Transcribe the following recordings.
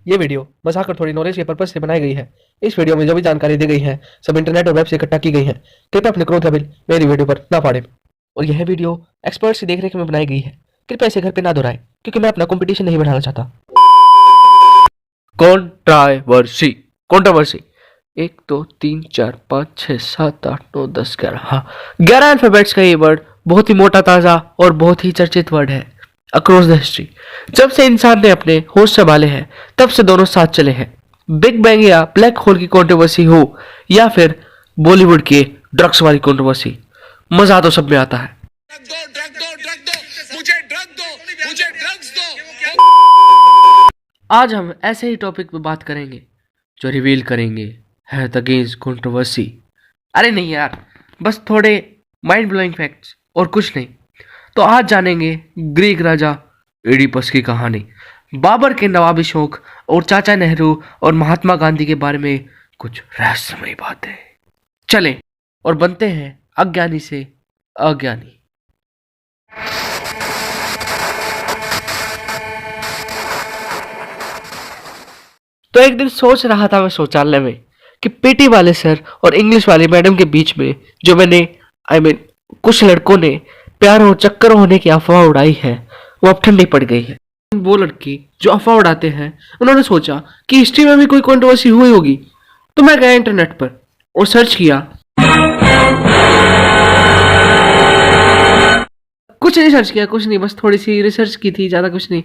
ये वीडियो मजाक और थोड़ी नॉलेज के पर्पज से बनाई गई है। इस वीडियो में जो भी जानकारी दी गई है सब इंटरनेट और वेब से इकट्ठा की गई है। कृपया अपने क्रोध का बिल मेरी वीडियो पर ना फाड़ें। और यह वीडियो एक्सपर्ट से देखरेख में बनाई गई है। कृपया इसे घर पे ना दोहराएं क्योंकि मैं अपना कंपटीशन नहीं बढ़ाना चाहता। Controversy controversy 1 2 3 4 5 6 7 8 9 10 11। हाँ, 11 अल्फाबेट्स का ये वर्ड बहुत ही मोटा ताजा और बहुत ही चर्चित वर्ड है अक्रॉस द हिस्ट्री। जब से इंसान ने अपने होश संभाले हैं तब से दोनों साथ चले हैं। बिग बैंग या ब्लैक होल की कंट्रोवर्सी हो या फिर बॉलीवुड के ड्रग्स वाली कंट्रोवर्सी, मजा तो सब में आता है। मुझे ड्रग्स दो। आज हम ऐसे ही टॉपिक पे बात करेंगे जो रिवील करेंगे हेल्थ अगेंस्ट कंट्रोवर्सी। अरे नहीं यार, बस थोड़े माइंड ब्लोइंग फैक्ट्स और कुछ नहीं। तो आज जानेंगे ग्रीक राजा एडिपस की कहानी, बाबर के नवाबी शौक और चाचा नेहरू और महात्मा गांधी के बारे में कुछ रहस्यमयी बातें। चलें और बनते हैं अज्ञानी से अज्ञानी। तो एक दिन सोच रहा था मैं शौचालय में कि पीटी वाले सर और इंग्लिश वाली मैडम के बीच में जो मैंने कुछ लड़कों ने प्यार और चक्कर होने की अफवाह उड़ाई है वो अब ठंडी पड़ गई है। वो लड़की जो अफवाह उड़ाते हैं उन्होंने सोचा कि हिस्ट्री में भी कोई कंट्रोवर्सी हुई होगी। तो मैं गया इंटरनेट पर और सर्च किया। कुछ नहीं सर्च किया, कुछ नहीं, बस थोड़ी सी रिसर्च की थी, ज्यादा कुछ नहीं।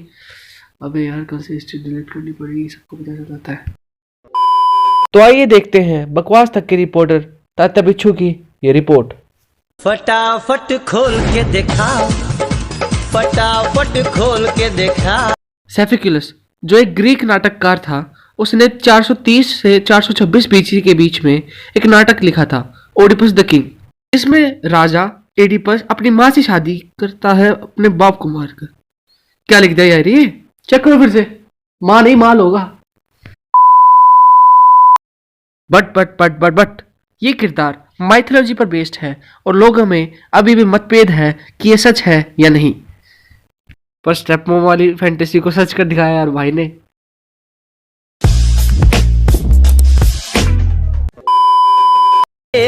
अबे यार, कल से हिस्ट्री डिलीट करनी पड़ेगी, सबको पता चल जाता है। तो आइए देखते हैं बकवास तक के रिपोर्टर तात्या बिच्छू की ये रिपोर्ट। फटाफट खोल के देखा, फटाफट खोल के देखा। सेफिकुलस जो एक ग्रीक नाटककार था, उसने 430 से 426 बीसी के बीच में एक नाटक लिखा था ओडिपस द किंग। इसमें राजा एडिपस अपनी माँ से शादी करता है अपने बाप को मारकर। क्या लिख दिया यार ये, चेक करो फिर से। माँ नहीं माल होगा। बट ये किरदार माइथोलॉजी पर बेस्ड है और लोगों में अभी भी मतभेद है कि ये सच है या नहीं। पर स्टेप मोम वाली फैंटेसी को सच कर दिखाया यार भाई ने।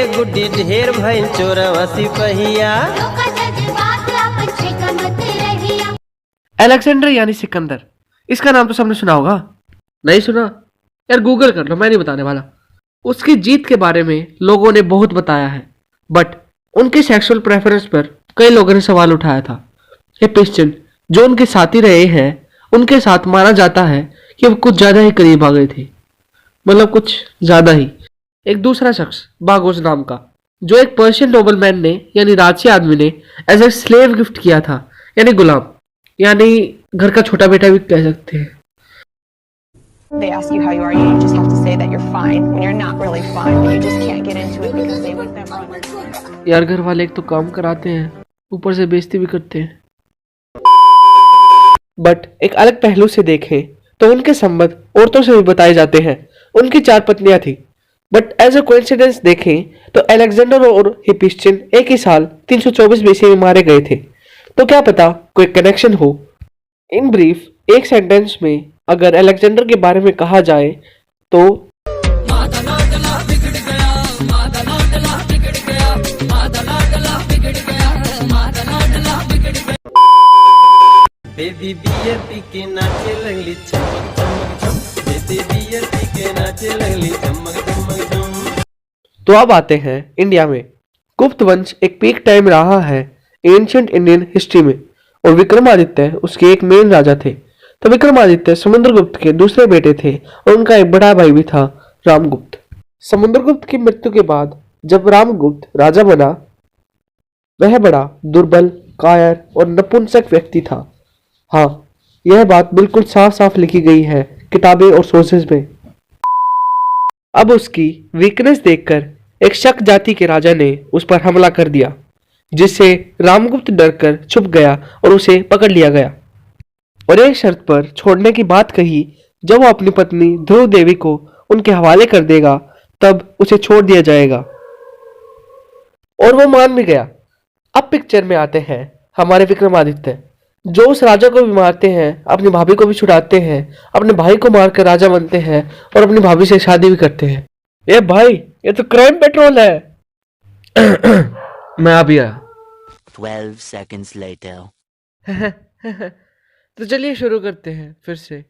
गुड्डी ढेर भैन चोरवसी पहिया। अलेक्जेंडर यानी सिकंदर, इसका नाम तो सबने सुना होगा। नहीं सुना यार, गूगल कर लो, मैं नहीं बताने वाला। उसकी जीत के बारे में लोगों ने बहुत बताया है, बट उनके सेक्सुअल प्रेफरेंस पर कई लोगों ने सवाल उठाया था। हिप्पिस्टन जो उनके साथी रहे हैं, उनके साथ माना जाता है कि वो कुछ ज्यादा ही करीब आ गए थे, मतलब कुछ ज्यादा ही। एक दूसरा शख्स बागोज नाम का, जो एक पर्शियन नोबलमैन ने यानी राजसी आदमी ने एज ए स्लेव गिफ्ट किया था, यानी गुलाम, यानी घर का छोटा बेटा भी कह सकते हैं। They ask you how you are, you just have to say that you're fine when you're not really fine, but you just can't get into it because they would never understand. यार घर वाले एक तो काम कराते हैं, ऊपर से बेइज्जती भी करते हैं। बट एक अलग पहलू से देखें तो उनके संबंध औरतों से भी बताए जाते हैं। उनकी 4 पत्नियां थी, बट एज अ कोइंसिडेंस देखें तो अलेक्जेंडर और हिप्पिस्टन एक ही साल 324 बीसी में मारे गए थे। तो क्या पता कोई कनेक्शन हो। इन ब्रीफ एक सेंटेंस में अगर अलेक्जेंडर के बारे में कहा जाए तो बेबी बियर पी के नाचे लगली चमक चमक चम। बेबी बियर पी के नाचे लगली चमक चमक चम। तो अब आते हैं इंडिया में। गुप्त वंश एक पीक टाइम रहा है एंशिएंट इंडियन हिस्ट्री में, और विक्रमादित्य उसके एक मेन राजा थे। तो विक्रमादित्य समुद्रगुप्त के दूसरे बेटे थे और उनका एक बड़ा भाई भी था रामगुप्त। समुद्रगुप्त की मृत्यु के बाद जब रामगुप्त राजा बना, वह बड़ा दुर्बल, कायर और नपुंसक व्यक्ति था। हाँ, यह बात बिल्कुल साफ साफ लिखी गई है किताबें और सोर्सेज में। अब उसकी वीकनेस देखकर एक शक जाति के राजा ने उस पर हमला कर दिया, जिससे रामगुप्त डरकर छुप गया और उसे पकड़ लिया गया और एक शर्त पर छोड़ने की बात कही। जब वो अपनी पत्नी ध्रुव देवी को उनके हवाले कर देगा तब उसे छोड़ दिया जाएगा, और वो मान भी गया। अब पिक्चर में आते हैं हमारे विक्रमादित्य, जो उस राजा को भी मारते हैं, अपनी भाभी को भी छुड़ाते हैं, अपने भाई को मारकर राजा बनते हैं और अपनी भाभी से शादी भी करते हैं। ए भाई, ये तो क्राइम पेट्रोल है। मैं अभी आया। 12 seconds later. तो चलिए शुरू करते हैं फिर से।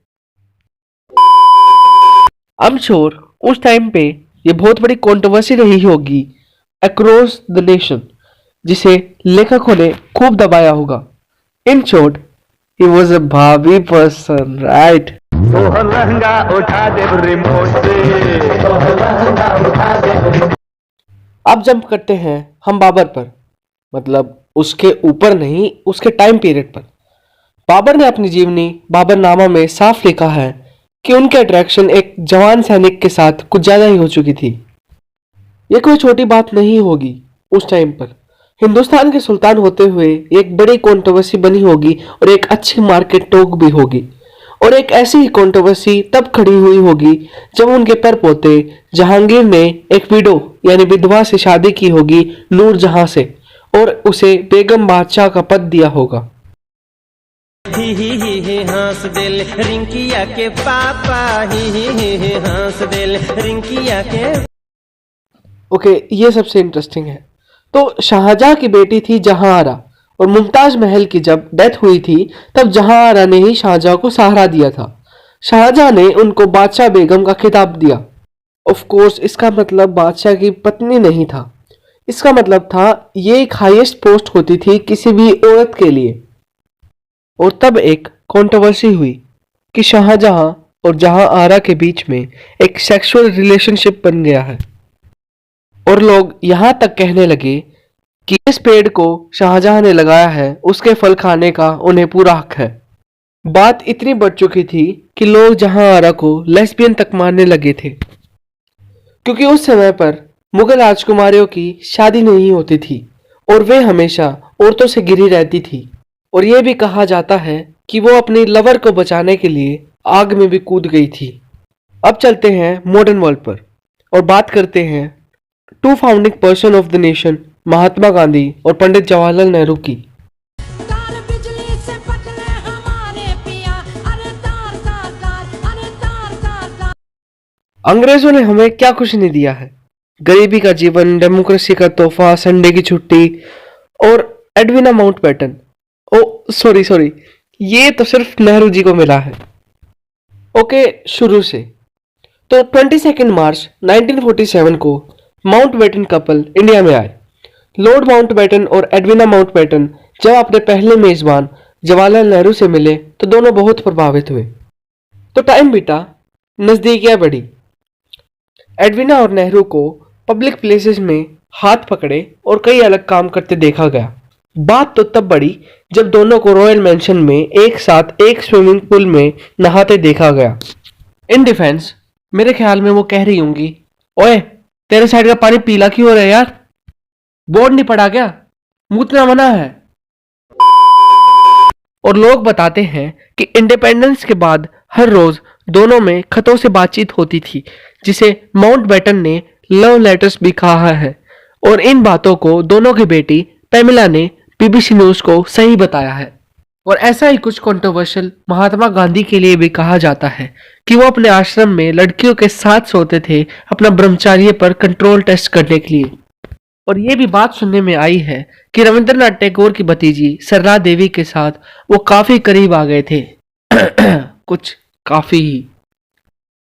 I'm sure उस टाइम पे ये बहुत बड़ी कंट्रोवर्सी रही होगी अक्रॉस द नेशन, जिसे लेखकों ने खूब दबाया होगा। In short, he was a भावी पर्सन, राइट? अब जंप करते हैं हम बाबर पर, मतलब उसके ऊपर नहीं, उसके टाइम पीरियड पर। बाबर ने अपनी जीवनी बाबरनामा में साफ लिखा है कि उनकी अट्रैक्शन एक जवान सैनिक के साथ कुछ ज्यादा ही हो चुकी थी। यह कोई छोटी बात नहीं होगी। उस टाइम पर हिंदुस्तान के सुल्तान होते हुए एक बड़ी कंट्रोवर्सी बनी होगी और एक अच्छी मार्केट टॉक भी होगी। और एक ऐसी ही कंट्रोवर्सी तब खड़ी हुई होगी जब उनके परपोते जहांगीर ने एक विडो यानी विधवा से शादी की होगी नूरजहां से, और उसे बेगम बादशाह का पद दिया होगा। ही हंस दिल रिंकिया के पापा, ही हंस दिल रिंकिया के। ओके, ये सबसे इंटरेस्टिंग है। तो शाहजहां की बेटी थी जहांआरा, और मुमताज महल की जब डेथ हुई थी तब जहांआरा ने ही शाहजहां को सहारा दिया था। शाहजहां ने उनको बादशाह बेगम का खिताब दिया। ऑफ कोर्स इसका मतलब बादशाह की पत्नी नहीं था, इसका मतलब था ये एक हाईएस्ट पोस्ट होती थी किसी भी औरत के लिए। और तब एक कंट्रोवर्सी हुई कि शाहजहां और जहांआरा के बीच में एक सेक्सुअल रिलेशनशिप बन गया है, और लोग यहां तक कहने लगे कि इस पेड़ को शाहजहां ने लगाया है, उसके फल खाने का उन्हें पूरा हक है। बात इतनी बढ़ चुकी थी कि लोग जहांआरा को लेस्बियन तक मानने लगे थे, क्योंकि उस समय पर मुगल राजकुमारियों की शादी नहीं होती थी और वे हमेशा औरतों से घिरी रहती थी। और यह भी कहा जाता है कि वो अपनी लवर को बचाने के लिए आग में भी कूद गई थी। अब चलते हैं मॉडर्न वर्ल्ड पर और बात करते हैं two founding person of the nation, Mahatma Gandhi और पंडित जवाहरलाल नेहरू की। तार बिजली से पटने हमारे पिया, अरे तार तार तार, अरे तार तार तार। अंग्रेजों ने हमें क्या कुछ नहीं दिया है। गरीबी का जीवन, डेमोक्रेसी का तोहफा, संडे की छुट्टी और एडविना माउंटबेटन। ओ सॉरी, ये तो सिर्फ नेहरू जी को मिला है। ओके, शुरू से। तो 22 मार्च 1947 को माउंटबेटन कपल इंडिया में आए। लॉर्ड माउंटबेटन और एडविना माउंटबेटन जब अपने पहले मेजबान जवाहरलाल नेहरू से मिले तो दोनों बहुत प्रभावित हुए। तो टाइम बीता, नजदीकियां बढ़ी। एडविना और नेहरू को पब्लिक प्लेसेस में हाथ पकड़े और कई अलग काम करते देखा गया। बात तो तब बढ़ी जब दोनों को रॉयल मैंशन में एक साथ एक स्विमिंग पूल में नहाते देखा गया। इन डिफेंस मेरे ख्याल में वो कह रही होंगी, ओए तेरे साइड का पानी पीला क्यों हो रहा है यार, बोर्ड नहीं पड़ा क्या, मूतना मना है। और लोग बताते हैं कि इंडिपेंडेंस के बाद हर रोज दोनों में खतों से बातचीत होती थी, जिसे माउंटबेटन ने लव लेटर्स भी कहा है। और इन बातों को दोनों की बेटी पेमिला ने बीबीसी न्यूज को सही बताया है। और ऐसा ही कुछ कंट्रोवर्शियल महात्मा गांधी के लिए भी कहा जाता है कि वो अपने आश्रम में लड़कियों के साथ सोते थे अपना ब्रह्मचार्य पर कंट्रोल टेस्ट करने के लिए। और ये भी बात सुनने में आई है कि रविंद्रनाथ टैगोर की भतीजी सरला देवी के साथ वो काफी करीब आ गए थे। कुछ काफी ही।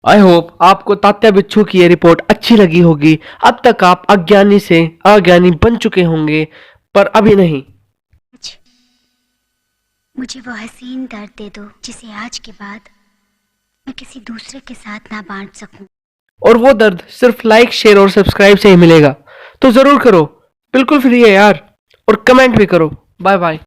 आई होप आपको तात्या बिच्छू की ये रिपोर्ट अच्छी लगी होगी। अब तक आप अज्ञानी से अज्ञानी बन चुके होंगे, पर अभी नहीं। मुझे वो हसीन दर्द दे दो जिसे आज के बाद मैं किसी दूसरे के साथ ना बांट सकूं। और वो दर्द सिर्फ लाइक, शेयर और सब्सक्राइब से ही मिलेगा, तो जरूर करो, बिल्कुल फ्री है यार। और कमेंट भी करो। Bye bye.